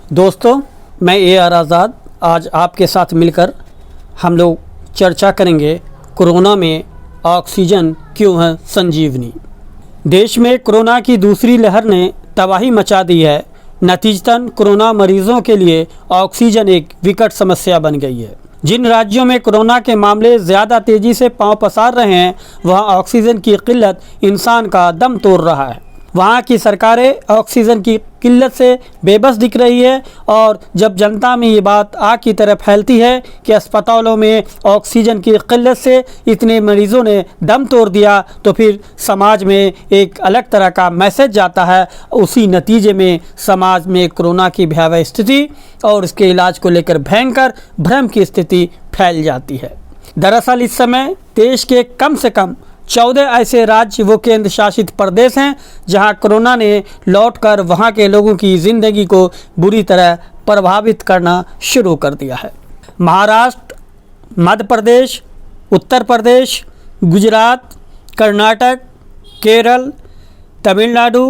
दोस्तों, मैं AR आज़ाद आज आपके साथ मिलकर हम लोग चर्चा करेंगे कोरोना में ऑक्सीजन क्यों है संजीवनी। देश में कोरोना की दूसरी लहर ने तबाही मचा दी है। नतीजतन कोरोना मरीजों के लिए ऑक्सीजन एक विकट समस्या बन गई है। जिन राज्यों में कोरोना के मामले ज़्यादा तेज़ी से पांव पसार रहे हैं, वहाँ ऑक्सीजन की किल्लत इंसान का दम तोड़ रहा है। वहाँ की सरकारें ऑक्सीजन की किल्लत से बेबस दिख रही है और जब जनता में ये बात आग की तरह फैलती है कि अस्पतालों में ऑक्सीजन की किल्लत से इतने मरीज़ों ने दम तोड़ दिया, तो फिर समाज में एक अलग तरह का मैसेज जाता है। उसी नतीजे में समाज में कोरोना की भयावह स्थिति और इसके इलाज को लेकर भयंकर भ्रम की स्थिति फैल जाती है। दरअसल इस समय देश के कम से कम 14 ऐसे राज्य व केंद्र शासित प्रदेश हैं जहां कोरोना ने लौटकर वहां के लोगों की ज़िंदगी को बुरी तरह प्रभावित करना शुरू कर दिया है। महाराष्ट्र, मध्य प्रदेश, उत्तर प्रदेश, गुजरात, कर्नाटक, केरल, तमिलनाडु,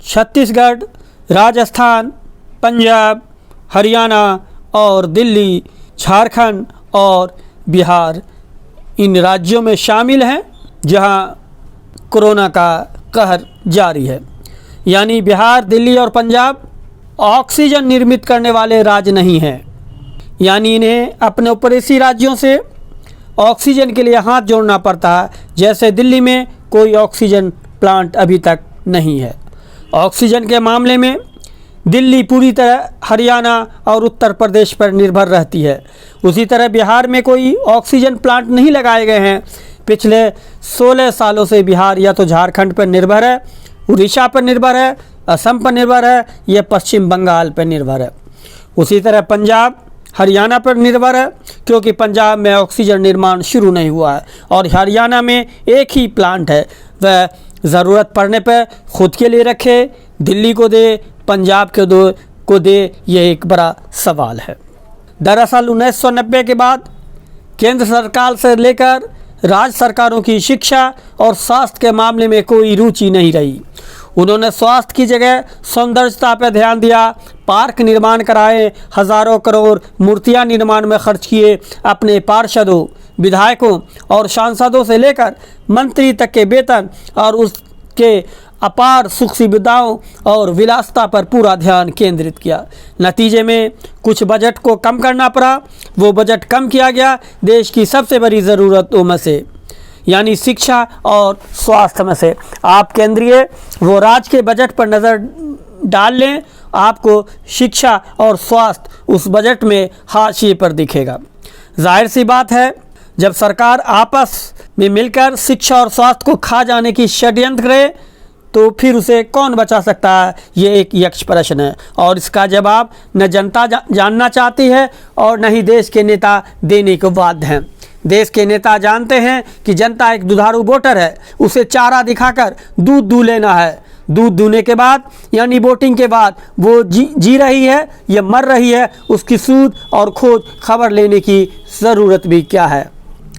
छत्तीसगढ़, राजस्थान, पंजाब, हरियाणा और दिल्ली, झारखंड और बिहार इन राज्यों में शामिल हैं जहां कोरोना का कहर जारी है। यानी बिहार, दिल्ली और पंजाब ऑक्सीजन निर्मित करने वाले राज्य नहीं हैं। यानी इन्हें अपने पड़ोसी राज्यों से ऑक्सीजन के लिए हाथ जोड़ना पड़ता है। जैसे दिल्ली में कोई ऑक्सीजन प्लांट अभी तक नहीं है। ऑक्सीजन के मामले में दिल्ली पूरी तरह हरियाणा और उत्तर प्रदेश पर निर्भर रहती है। उसी तरह बिहार में कोई ऑक्सीजन प्लांट नहीं लगाए गए हैं। पिछले 16 सालों से बिहार या तो झारखंड पर निर्भर है, उड़ीसा पर निर्भर है, असम पर निर्भर है या पश्चिम बंगाल पर निर्भर है। उसी तरह पंजाब हरियाणा पर निर्भर है, क्योंकि पंजाब में ऑक्सीजन निर्माण शुरू नहीं हुआ है और हरियाणा में एक ही प्लांट है। वह ज़रूरत पड़ने पर खुद के लिए रखे, दिल्ली को दे, पंजाब को दे, ये एक बड़ा सवाल है। दरअसल 1990 के बाद केंद्र सरकार से लेकर राज्य सरकारों की शिक्षा और स्वास्थ्य के मामले में कोई रुचि नहीं रही। उन्होंने स्वास्थ्य की जगह सौंदर्यता पर ध्यान दिया, पार्क निर्माण कराए, हज़ारों करोड़ मूर्तियां निर्माण में खर्च किए। अपने पार्षदों, विधायकों और सांसदों से लेकर मंत्री तक के वेतन और उसके अपार सुख सुविधाओं और विलासिता पर पूरा ध्यान केंद्रित किया। नतीजे में कुछ बजट को कम करना पड़ा। वो बजट कम किया गया देश की सबसे बड़ी ज़रूरतों में से, यानी शिक्षा और स्वास्थ्य में से। आप केंद्रीय वो राज्य के बजट पर नज़र डाल लें, आपको शिक्षा और स्वास्थ्य उस बजट में हाशिए पर दिखेगा। जाहिर सी बात है, जब सरकार आपस में मिलकर शिक्षा और स्वास्थ्य को खा जाने की षड्यंत्र करे तो फिर उसे कौन बचा सकता है, ये एक यक्ष प्रश्न है और इसका जवाब न जनता जानना चाहती है और न ही देश के नेता देने को बाध्य हैं। देश के नेता जानते हैं कि जनता एक दुधारू वोटर है, उसे चारा दिखाकर दूध दूह लेना है। दूध दूहने के बाद यानी वोटिंग के बाद वो जी रही है या मर रही है, उसकी सूद और खोज खबर लेने की ज़रूरत भी क्या है।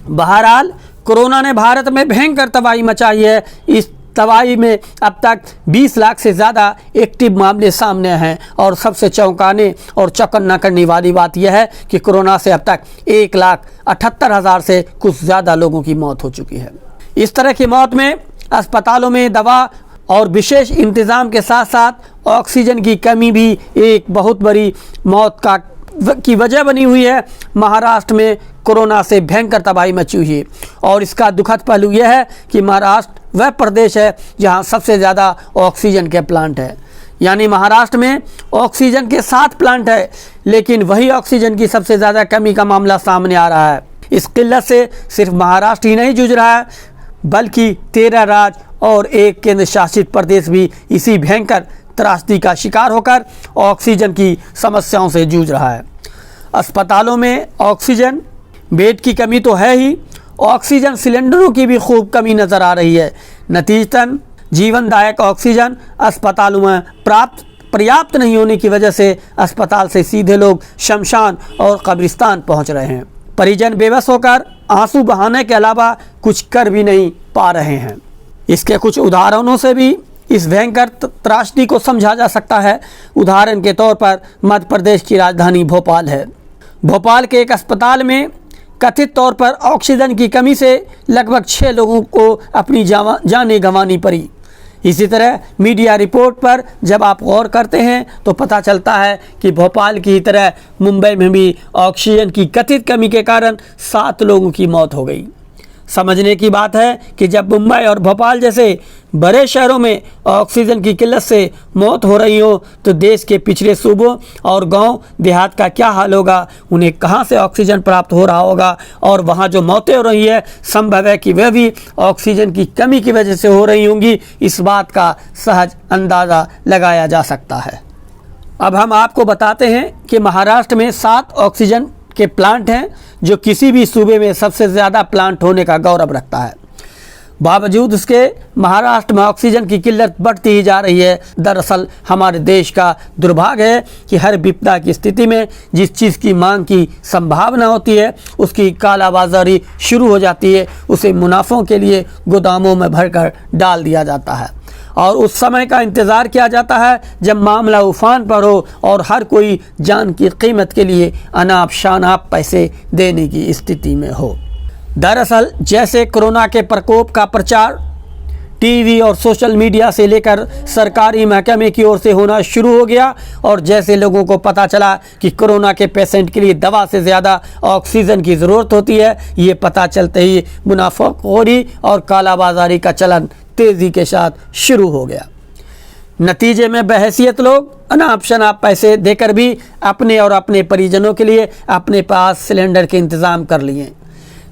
बहरहाल कोरोना ने भारत में भयंकर तबाही मचाई है। इस तबाही में अब तक 20 लाख से ज़्यादा एक्टिव मामले सामने हैं और सबसे चौंकाने और चौकन्ना करने वाली बात यह है कि कोरोना से अब तक 1,78,000 से कुछ ज़्यादा लोगों की मौत हो चुकी है। इस तरह की मौत में अस्पतालों में दवा और विशेष इंतज़ाम के साथ साथ ऑक्सीजन की कमी भी एक बहुत बड़ी मौत की वजह बनी हुई है। महाराष्ट्र में कोरोना से भयंकर तबाही मची हुई है और इसका दुखद पहलू यह है कि महाराष्ट्र वह प्रदेश है जहां सबसे ज़्यादा ऑक्सीजन के प्लांट है। यानी महाराष्ट्र में ऑक्सीजन के 7 प्लांट है, लेकिन वही ऑक्सीजन की सबसे ज़्यादा कमी का मामला सामने आ रहा है। इस किल्लत से सिर्फ महाराष्ट्र ही नहीं जूझ रहा है, बल्कि 13 राज्य और एक केंद्र शासित प्रदेश भी इसी भयंकर त्रासदी का शिकार होकर ऑक्सीजन की समस्याओं से जूझ रहा है। अस्पतालों में ऑक्सीजन बेड की कमी तो है ही, ऑक्सीजन सिलेंडरों की भी खूब कमी नज़र आ रही है। नतीजतन जीवनदायक ऑक्सीजन अस्पतालों में पर्याप्त नहीं होने की वजह से अस्पताल से सीधे लोग शमशान और कब्रिस्तान पहुंच रहे हैं। परिजन बेबस होकर आंसू बहाने के अलावा कुछ कर भी नहीं पा रहे हैं। इसके कुछ उदाहरणों से भी इस भयंकर त्रासदी को समझा जा सकता है। उदाहरण के तौर पर मध्य प्रदेश की राजधानी भोपाल है। भोपाल के एक अस्पताल में कथित तौर पर ऑक्सीजन की कमी से लगभग 6 लोगों को अपनी जानें गंवानी पड़ी। इसी तरह मीडिया रिपोर्ट पर जब आप गौर करते हैं तो पता चलता है कि भोपाल की तरह मुंबई में भी ऑक्सीजन की कथित कमी के कारण 7 लोगों की मौत हो गई। समझने की बात है कि जब मुंबई और भोपाल जैसे बड़े शहरों में ऑक्सीजन की किल्लत से मौत हो रही हो तो देश के पिछड़े सूबों और गांव देहात का क्या हाल होगा। उन्हें कहां से ऑक्सीजन प्राप्त हो रहा होगा और वहां जो मौतें हो रही है संभव है कि वह भी ऑक्सीजन की कमी की वजह से हो रही होंगी। इस बात का सहज अंदाज़ा लगाया जा सकता है। अब हम आपको बताते हैं कि महाराष्ट्र में 7 ऑक्सीजन के प्लांट हैं जो किसी भी सूबे में सबसे ज़्यादा प्लांट होने का गौरव रखता है। बावजूद इसके महाराष्ट्र में ऑक्सीजन की किल्लत बढ़ती ही जा रही है। दरअसल हमारे देश का दुर्भाग्य है कि हर विपदा की स्थिति में जिस चीज़ की मांग की संभावना होती है उसकी कालाबाजारी शुरू हो जाती है। उसे मुनाफों के लिए गोदामों में भरकर डाल दिया जाता है और उस समय का इंतज़ार किया जाता है जब मामला उफान पर हो और हर कोई जान की कीमत के लिए अनाप शनाप पैसे देने की स्थिति में हो। दरअसल जैसे कोरोना के प्रकोप का प्रचार टीवी और सोशल मीडिया से लेकर सरकारी महकमे की ओर से होना शुरू हो गया और जैसे लोगों को पता चला कि कोरोना के पेशेंट के लिए दवा से ज़्यादा ऑक्सीजन की ज़रूरत होती है, ये पता चलते ही मुनाफाखोरी और कालाबाजारी का चलन तेज़ी के साथ शुरू हो गया। नतीजे में बहैसियत लोग अनाप शनाप पैसे देकर भी अपने और अपने परिजनों के लिए अपने पास सिलेंडर के इंतज़ाम कर लिए।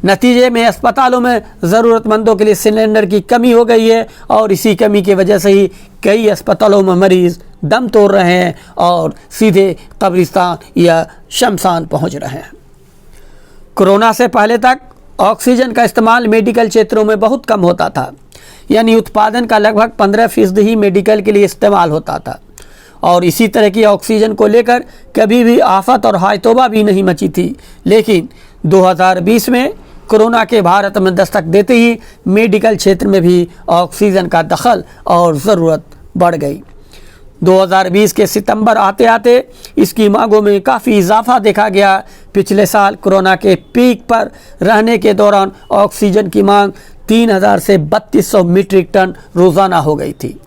नतीजे में अस्पतालों में ज़रूरतमंदों के लिए सिलेंडर की कमी हो गई है और इसी कमी की वजह से ही कई अस्पतालों में मरीज़ दम तोड़ रहे हैं और सीधे कब्रिस्तान या शमशान पहुंच रहे हैं। कोरोना से पहले तक ऑक्सीजन का इस्तेमाल मेडिकल क्षेत्रों में बहुत कम होता था, यानी उत्पादन का लगभग 15% ही मेडिकल के लिए इस्तेमाल होता था और इसी तरह की ऑक्सीजन को लेकर कभी भी आफत और हायतौबा भी नहीं मची थी। लेकिन 2020 में कोरोना के भारत में दस्तक देते ही मेडिकल क्षेत्र में भी ऑक्सीजन का दखल और ज़रूरत बढ़ गई। 2020 के सितंबर आते आते इसकी मांगों में काफ़ी इजाफा देखा गया। पिछले साल कोरोना के पीक पर रहने के दौरान ऑक्सीजन की मांग 3000 से 3200 मीट्रिक टन रोज़ाना हो गई थी।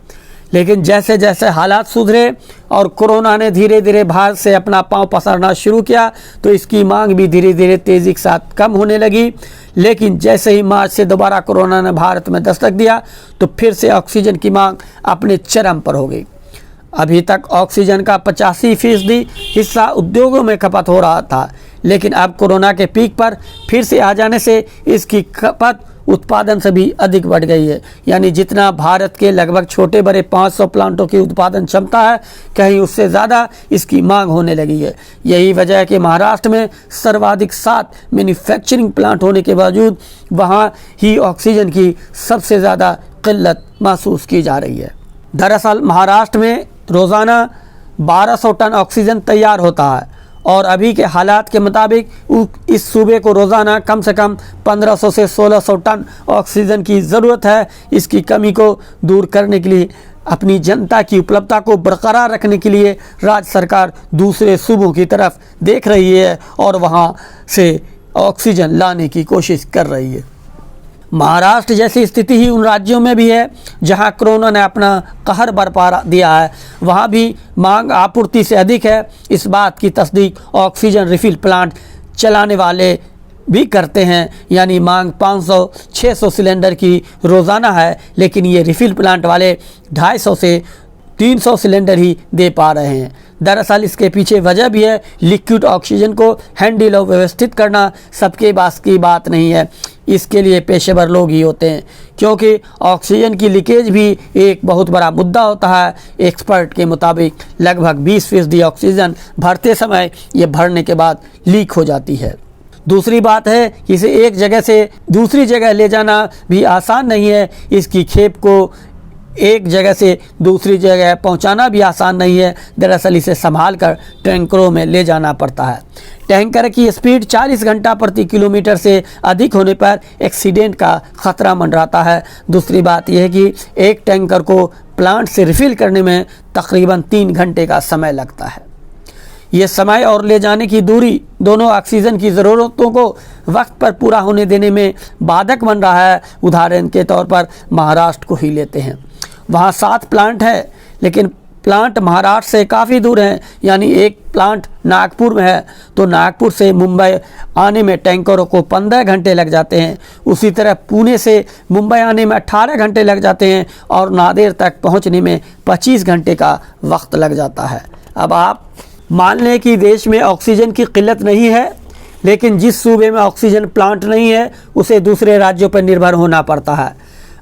लेकिन जैसे जैसे हालात सुधरे और कोरोना ने धीरे धीरे भारत से अपना पांव पसारना शुरू किया तो इसकी मांग भी धीरे धीरे तेज़ी के साथ कम होने लगी। लेकिन जैसे ही मार्च से दोबारा कोरोना ने भारत में दस्तक दिया तो फिर से ऑक्सीजन की मांग अपने चरम पर हो गई। अभी तक ऑक्सीजन का 85% हिस्सा उद्योगों में खपत हो रहा था, लेकिन अब कोरोना के पीक पर फिर से आ जाने से इसकी खपत उत्पादन से भी अधिक बढ़ गई है। यानी जितना भारत के लगभग छोटे बड़े 500 प्लांटों की उत्पादन क्षमता है, कहीं उससे ज़्यादा इसकी मांग होने लगी है। यही वजह है कि महाराष्ट्र में सर्वाधिक 7 मैन्युफैक्चरिंग प्लांट होने के बावजूद वहाँ ही ऑक्सीजन की सबसे ज़्यादा किल्लत महसूस की जा रही है। दरअसल महाराष्ट्र में रोज़ाना 1200 टन ऑक्सीजन तैयार होता है और अभी के हालात के मुताबिक इस सूबे को रोज़ाना कम से कम 1500 से 1600 टन ऑक्सीजन की ज़रूरत है। इसकी कमी को दूर करने के लिए अपनी जनता की उपलब्धता को बरकरार रखने के लिए राज्य सरकार दूसरे सूबों की तरफ देख रही है और वहां से ऑक्सीजन लाने की कोशिश कर रही है। महाराष्ट्र जैसी स्थिति ही उन राज्यों में भी है जहां कोरोना ने अपना कहर बरपा दिया है। वहां भी मांग आपूर्ति से अधिक है। इस बात की तस्दीक ऑक्सीजन रिफिल प्लांट चलाने वाले भी करते हैं। यानी मांग 500-600 सिलेंडर की रोज़ाना है, लेकिन ये रिफिल प्लांट वाले 250 से 300 सिलेंडर ही दे पा रहे हैं। दरअसल इसके पीछे वजह भी है, लिक्विड ऑक्सीजन को हैंडल और व्यवस्थित करना सबके पास की बात नहीं है। इसके लिए पेशेवर लोग ही होते हैं, क्योंकि ऑक्सीजन की लीकेज भी एक बहुत बड़ा मुद्दा होता है। एक्सपर्ट के मुताबिक लगभग 20% ऑक्सीजन भरते समय ये भरने के बाद लीक हो जाती है। दूसरी बात है कि इसे एक जगह से दूसरी जगह ले जाना भी आसान नहीं है। इसकी खेप को एक जगह से दूसरी जगह पहुंचाना भी आसान नहीं है। दरअसल इसे संभाल कर टैंकरों में ले जाना पड़ता है। टैंकर की स्पीड 40 घंटा प्रति किलोमीटर से अधिक होने पर एक्सीडेंट का खतरा मंडराता है। दूसरी बात यह है कि एक टैंकर को प्लांट से रिफ़िल करने में तकरीबन 3 घंटे का समय लगता है। ये समय और ले जाने की दूरी दोनों ऑक्सीजन की ज़रूरतों को वक्त पर पूरा होने देने में बाधक बन रहा है। उदाहरण के तौर पर महाराष्ट्र को ही लेते हैं, वहाँ 7 प्लांट है, लेकिन प्लांट महाराष्ट्र से काफ़ी दूर हैं। यानी एक प्लांट नागपुर में है तो नागपुर से मुंबई आने में टैंकरों को 15 घंटे लग जाते हैं। उसी तरह पुणे से मुंबई आने में 18 घंटे लग जाते हैं और नांदेड़ तक पहुंचने में 25 घंटे का वक्त लग जाता है। अब आप मान लें कि देश में ऑक्सीजन की किल्लत नहीं है, लेकिन जिस सूबे में ऑक्सीजन प्लांट नहीं है उसे दूसरे राज्यों पर निर्भर होना पड़ता है।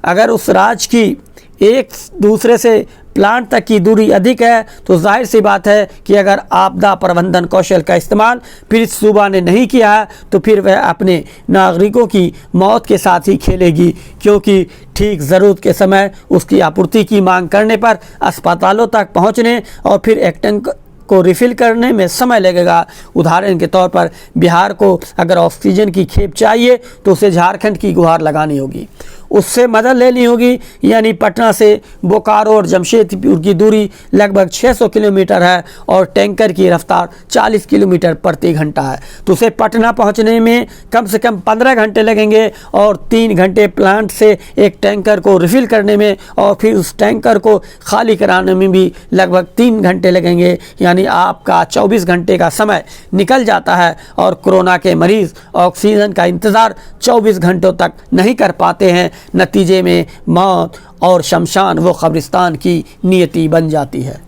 अगर उस राज्य की एक दूसरे से प्लांट तक की दूरी अधिक है तो जाहिर सी बात है कि अगर आपदा प्रबंधन कौशल का इस्तेमाल पीड़ित सूबा ने नहीं किया है तो फिर वह अपने नागरिकों की मौत के साथ ही खेलेगी, क्योंकि ठीक ज़रूरत के समय उसकी आपूर्ति की मांग करने पर अस्पतालों तक पहुंचने और फिर एक टैंक को रिफ़िल करने में समय लगेगा। उदाहरण के तौर पर बिहार को अगर ऑक्सीजन की खेप चाहिए तो उसे झारखंड की गुहार लगानी होगी, उससे मदद लेनी होगी। यानी पटना से बोकारो और जमशेदपुर की दूरी लगभग 600 किलोमीटर है और टैंकर की रफ्तार 40 किलोमीटर प्रति घंटा है, तो उसे पटना पहुंचने में कम से कम 15 घंटे लगेंगे और 3 घंटे प्लांट से एक टैंकर को रिफ़िल करने में और फिर उस टैंकर को खाली कराने में भी लगभग 3 घंटे लगेंगे। यानी आपका 24 घंटे का समय निकल जाता है और कोरोना के मरीज़ ऑक्सीजन का इंतज़ार 24 घंटों तक नहीं कर पाते हैं। नतीजे में मौत और शमशान व कब्रिस्तान की नियति बन जाती है।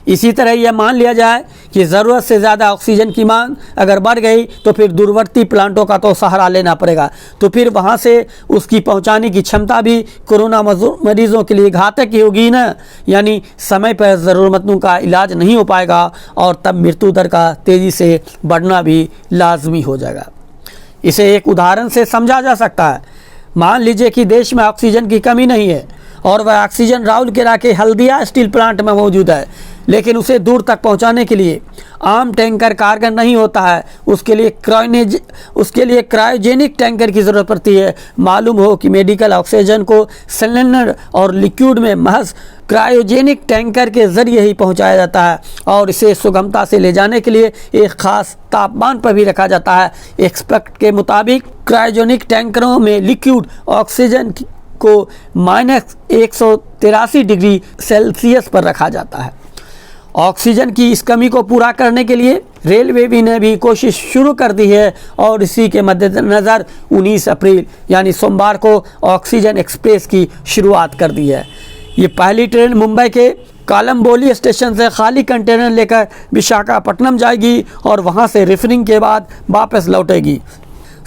इसी तरह यह मान लिया जाए कि ज़रूरत से ज़्यादा ऑक्सीजन की मांग अगर बढ़ गई तो फिर दूरवर्ती प्लांटों का तो सहारा लेना पड़ेगा, तो फिर वहाँ से उसकी पहुँचाने की क्षमता भी कोरोना मरीज़ों के लिए घातक ही होगी ना। यानी समय पर ज़रूरतमंदों का इलाज नहीं हो पाएगा और तब मृत्यु दर का तेज़ी से बढ़ना भी लाजमी हो जाएगा। इसे एक उदाहरण से समझा जा सकता है। मान लीजिए कि देश में ऑक्सीजन की कमी नहीं है और वह ऑक्सीजन राउरकेला के हल्दिया स्टील प्लांट में मौजूद है, लेकिन उसे दूर तक पहुंचाने के लिए आम टैंकर कारगर नहीं होता है। उसके लिए क्रायोजेनिक टैंकर की ज़रूरत पड़ती है। मालूम हो कि मेडिकल ऑक्सीजन को सिलेंडर और लिक्विड में महज क्रायोजेनिक टैंकर के ज़रिए ही पहुंचाया जाता है और इसे सुगमता से ले जाने के लिए एक ख़ास तापमान पर भी रखा जाता है। एक्सपर्ट के मुताबिक क्रायोजेनिक टैंकरों में लिक्विड ऑक्सीजन को -183 डिग्री सेल्सियस पर रखा जाता है। ऑक्सीजन की इस कमी को पूरा करने के लिए रेलवे भी ने भी कोशिश शुरू कर दी है और इसी के मद्देनज़र 19 अप्रैल यानी सोमवार को ऑक्सीजन एक्सप्रेस की शुरुआत कर दी है। ये पहली ट्रेन मुंबई के कालमबोली स्टेशन से खाली कंटेनर लेकर विशाखापट्टनम जाएगी और वहां से रिफिलिंग के बाद वापस लौटेगी।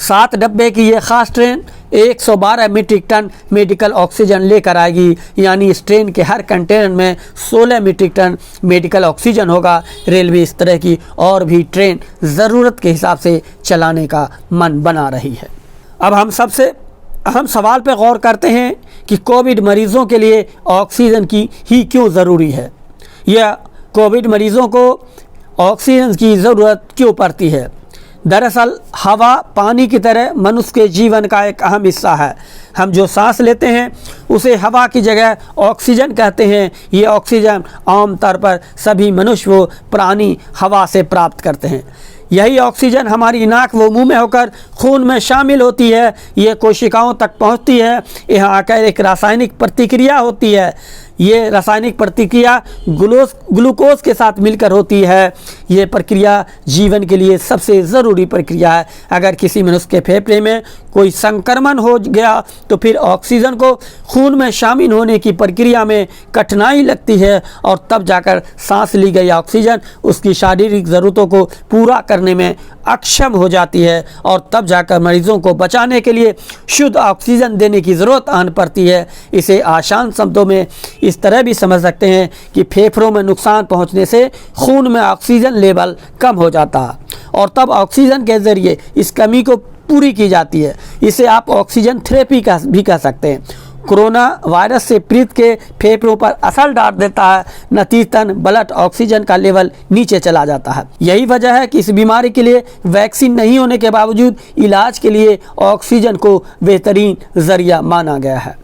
7 डब्बे की ये खास train 112 metric ton medical oxygen लेकर आएगी। यानी इस ट्रेन के हर कंटेनर में 16 मीट्रिक टन मेडिकल ऑक्सीजन होगा। रेलवे इस तरह की और भी ट्रेन ज़रूरत के हिसाब से चलाने का मन बना रही है। अब हम सबसे अहम सवाल पर गौर करते हैं कि कोविड मरीज़ों के लिए ऑक्सीजन की ही क्यों ज़रूरी है, या कोविड मरीज़ों को ऑक्सीजन की ज़रूरत क्यों पड़ती है। दरअसल हवा पानी की तरह मनुष्य के जीवन का एक अहम हिस्सा है। हम जो सांस लेते हैं उसे हवा की जगह ऑक्सीजन कहते हैं। ये ऑक्सीजन आमतौर पर सभी मनुष्य व प्राणी हवा से प्राप्त करते हैं। यही ऑक्सीजन हमारी नाक व मुंह में होकर खून में शामिल होती है, ये कोशिकाओं तक पहुंचती है। यहाँ आकर एक रासायनिक प्रतिक्रिया होती है। ये रासायनिक प्रतिक्रिया ग्लूकोज के साथ मिलकर होती है। ये प्रक्रिया जीवन के लिए सबसे ज़रूरी प्रक्रिया है। अगर किसी मनुष्य के फेफड़े में कोई संक्रमण हो गया तो फिर ऑक्सीजन को खून में शामिल होने की प्रक्रिया में कठिनाई लगती है और तब जाकर सांस ली गई ऑक्सीजन उसकी शारीरिक ज़रूरतों को पूरा करने में अक्षम हो जाती है और तब जाकर मरीजों को बचाने के लिए शुद्ध ऑक्सीजन देने की ज़रूरत आन पड़ती है। इसे आसान शब्दों में इस तरह भी समझ सकते हैं कि फेफड़ों में नुकसान पहुंचने से खून में ऑक्सीजन लेवल कम हो जाता है और तब ऑक्सीजन के ज़रिए इस कमी को पूरी की जाती है। इसे आप ऑक्सीजन थेरेपी का भी कह सकते हैं। कोरोना वायरस से पीड़ित के फेफड़ों पर असर डाल देता है, नतीजतन ब्लड ऑक्सीजन का लेवल नीचे चला जाता है। यही वजह है कि इस बीमारी के लिए वैक्सीन नहीं होने के बावजूद इलाज के लिए ऑक्सीजन को बेहतरीन जरिया माना गया है।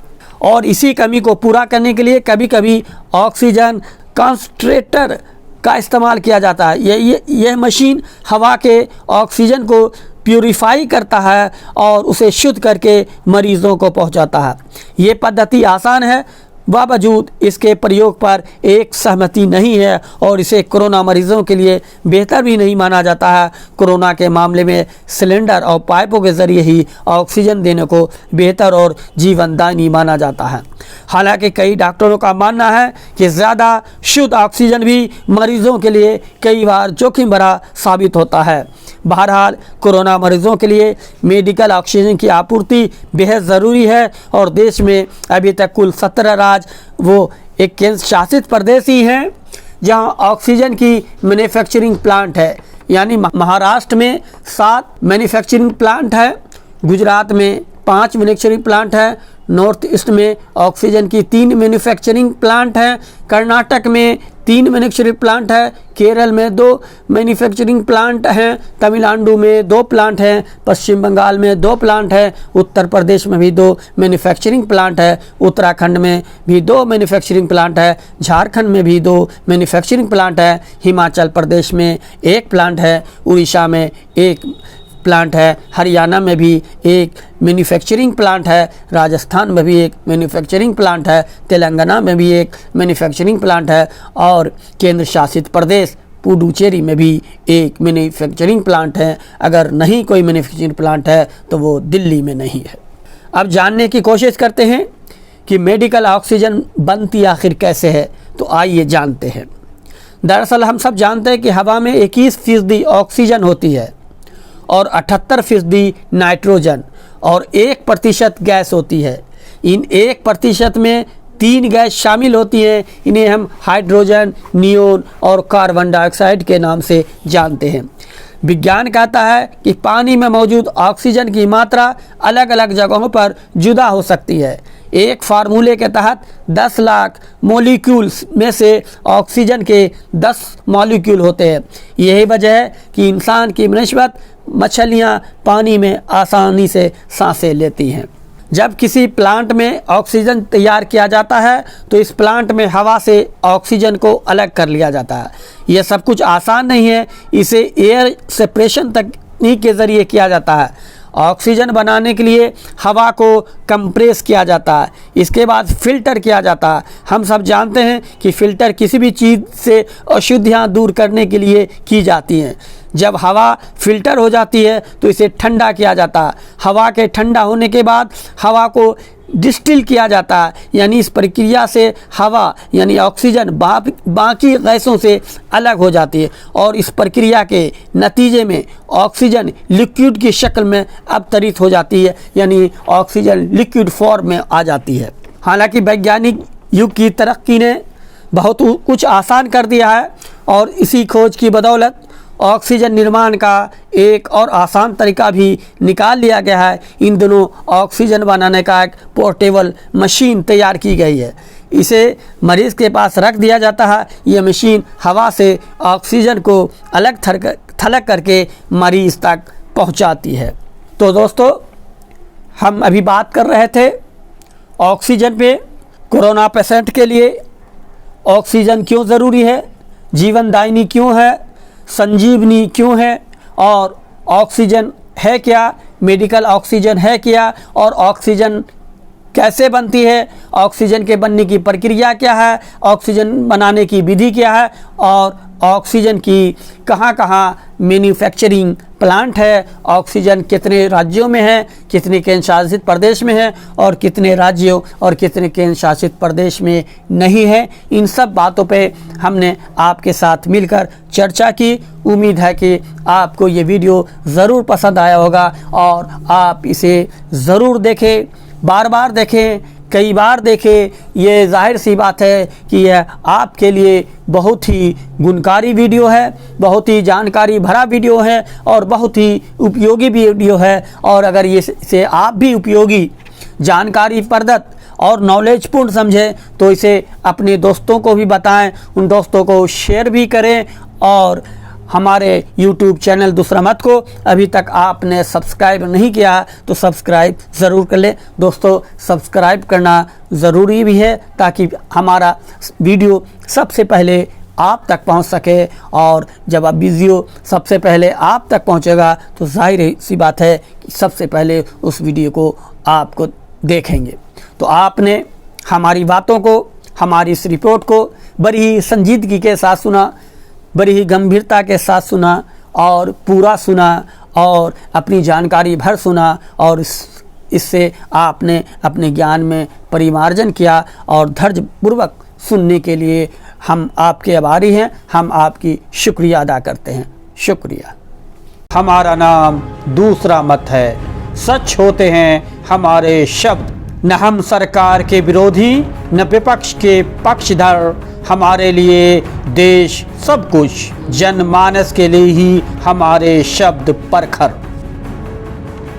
और इसी कमी को पूरा करने के लिए कभी कभी ऑक्सीजन कंसंट्रेटर का इस्तेमाल किया जाता है। यह मशीन हवा के ऑक्सीजन को प्यूरिफाई करता है और उसे शुद्ध करके मरीज़ों को पहुंचाता है। ये पद्धति आसान है, बावजूद इसके प्रयोग पर एक सहमति नहीं है और इसे कोरोना मरीज़ों के लिए बेहतर भी नहीं माना जाता है। कोरोना के मामले में सिलेंडर और पाइपों के ज़रिए ही ऑक्सीजन देने को बेहतर और जीवनदायी माना जाता है। हालांकि कई डॉक्टरों का मानना है कि ज़्यादा शुद्ध ऑक्सीजन भी मरीज़ों के लिए कई बार जोखिम भरा साबित होता है। बहरहाल कोरोना मरीज़ों के लिए मेडिकल ऑक्सीजन की आपूर्ति बेहद ज़रूरी है और देश में अभी तक कुल 17 राज्य वो एक केंद्र शासित प्रदेश ही हैं जहां ऑक्सीजन की मैन्युफैक्चरिंग प्लांट है। यानी महाराष्ट्र में 7 मैन्युफैक्चरिंग प्लांट है, गुजरात में 5 मैन्युफैक्चरिंग प्लांट है, नॉर्थ ईस्ट में ऑक्सीजन की 3 मैन्युफैक्चरिंग प्लांट है, कर्नाटक में 3 मैन्युफैक्चरिंग प्लांट है, केरल में 2 मैन्युफैक्चरिंग प्लांट हैं, तमिलनाडु में 2 प्लांट हैं, पश्चिम बंगाल में 2 प्लांट है, उत्तर प्रदेश में भी 2 मैन्युफैक्चरिंग प्लांट है, उत्तराखंड में भी 2 मैन्युफैक्चरिंग प्लांट है, झारखंड में भी 2 मैन्युफैक्चरिंग प्लांट है, हिमाचल प्रदेश में 1 प्लांट है, उड़ीसा में 1 प्लांट है, हरियाणा में भी 1 मैन्युफैक्चरिंग प्लांट है, राजस्थान में भी 1 मैन्युफैक्चरिंग प्लांट है, तेलंगाना में भी 1 मैन्युफैक्चरिंग प्लांट है और केंद्र शासित प्रदेश पुडुचेरी में भी 1 मैन्युफैक्चरिंग प्लांट है। अगर नहीं कोई मैन्युफैक्चरिंग प्लांट है तो वो दिल्ली में नहीं है। अब जानने की कोशिश करते हैं कि मेडिकल ऑक्सीजन बनती आखिर कैसे है, तो आइए जानते हैं। दरअसल हम सब जानते हैं कि हवा में 21% ऑक्सीजन होती है और 78% नाइट्रोजन और 1% गैस होती है। इन 1% में 3 गैस शामिल होती हैं। इन्हें हम हाइड्रोजन, नियोन और कार्बन डाइऑक्साइड के नाम से जानते हैं। विज्ञान कहता है कि पानी में मौजूद ऑक्सीजन की मात्रा अलग अलग जगहों पर जुदा हो सकती है। एक फार्मूले के तहत 10 लाख मॉलिक्यूल्स में से ऑक्सीजन के 10 मॉलिक्यूल होते हैं। यही वजह है कि इंसान की बनस्पत मछलियाँ पानी में आसानी से सांसें लेती हैं। जब किसी प्लांट में ऑक्सीजन तैयार किया जाता है तो इस प्लांट में हवा से ऑक्सीजन को अलग कर लिया जाता है। यह सब कुछ आसान नहीं है, इसे एयर सेपरेशन तकनीक के ज़रिए किया जाता है। ऑक्सीजन बनाने के लिए हवा को कंप्रेस किया जाता है, इसके बाद फ़िल्टर किया जाता है। हम सब जानते हैं कि फ़िल्टर किसी भी चीज़ से अशुद्धियाँ दूर करने के लिए की जाती हैं। जब हवा फ़िल्टर हो जाती है तो इसे ठंडा किया जाता है। हवा के ठंडा होने के बाद हवा को डिस्टिल किया जाता है, यानी इस प्रक्रिया से हवा यानी ऑक्सीजन बाकी गैसों से अलग हो जाती है और इस प्रक्रिया के नतीजे में ऑक्सीजन लिक्विड की शक्ल में अवतरित हो जाती है, यानी ऑक्सीजन लिक्विड फॉर्म में आ जाती है। हालांकि वैज्ञानिक युग की तरक्की ने बहुत कुछ आसान कर दिया है और इसी खोज की बदौलत ऑक्सीजन निर्माण का एक और आसान तरीका भी निकाल लिया गया है। इन दिनों ऑक्सीजन बनाने का एक पोर्टेबल मशीन तैयार की गई है। इसे मरीज़ के पास रख दिया जाता है। यह मशीन हवा से ऑक्सीजन को अलग थलग करके मरीज़ तक पहुंचाती है। तो दोस्तों, हम अभी बात कर रहे थे ऑक्सीजन पे। कोरोना पेशेंट के लिए ऑक्सीजन क्यों ज़रूरी है, जीवनदायिनी क्यों है, संजीवनी क्यों है और ऑक्सीजन है क्या, मेडिकल ऑक्सीजन है क्या और ऑक्सीजन कैसे बनती है, ऑक्सीजन के बनने की प्रक्रिया क्या है, ऑक्सीजन बनाने की विधि क्या है और ऑक्सीजन की कहाँ कहाँ मैन्युफैक्चरिंग प्लांट है, ऑक्सीजन कितने राज्यों में है, कितने केंद्र शासित प्रदेश में है और कितने राज्यों और कितने केंद्र शासित प्रदेश में नहीं है। इन सब बातों पे हमने आपके साथ मिलकर चर्चा की। उम्मीद है कि आपको ये वीडियो ज़रूर पसंद आया होगा और आप इसे ज़रूर देखें, बार बार देखें, कई बार देखें। ये जाहिर सी बात है कि यह आपके लिए बहुत ही गुणकारी वीडियो है, बहुत ही जानकारी भरा वीडियो है और बहुत ही उपयोगी वीडियो है। और अगर ये से आप भी उपयोगी, जानकारी प्रदत्त और नॉलेजपूर्ण समझें तो इसे अपने दोस्तों को भी बताएं, उन दोस्तों को शेयर भी करें और हमारे YouTube चैनल दूसरा मत को अभी तक आपने सब्सक्राइब नहीं किया तो सब्सक्राइब ज़रूर कर लें। दोस्तों, सब्सक्राइब करना ज़रूरी भी है ताकि हमारा वीडियो सबसे पहले आप तक पहुंच सके, और जब आप वीडियो सबसे पहले आप तक पहुंचेगा तो जाहिर सी बात है कि सबसे पहले उस वीडियो को आपको देखेंगे। तो आपने हमारी बातों को, हमारी इस रिपोर्ट को बड़ी ही संजीदगी के साथ सुना, बड़ी ही गंभीरता के साथ सुना और पूरा सुना और अपनी जानकारी भर सुना, और इससे आपने अपने ज्ञान में परिमार्जन किया और धैर्यपूर्वक सुनने के लिए हम आपके आभारी हैं। हम आपकी शुक्रिया अदा करते हैं। शुक्रिया। हमारा नाम दूसरा मत है, सच होते हैं हमारे शब्द, न हम सरकार के विरोधी न विपक्ष के पक्षधर। हमारे लिए देश सब कुछ, जनमानस के लिए ही हमारे शब्द परखर।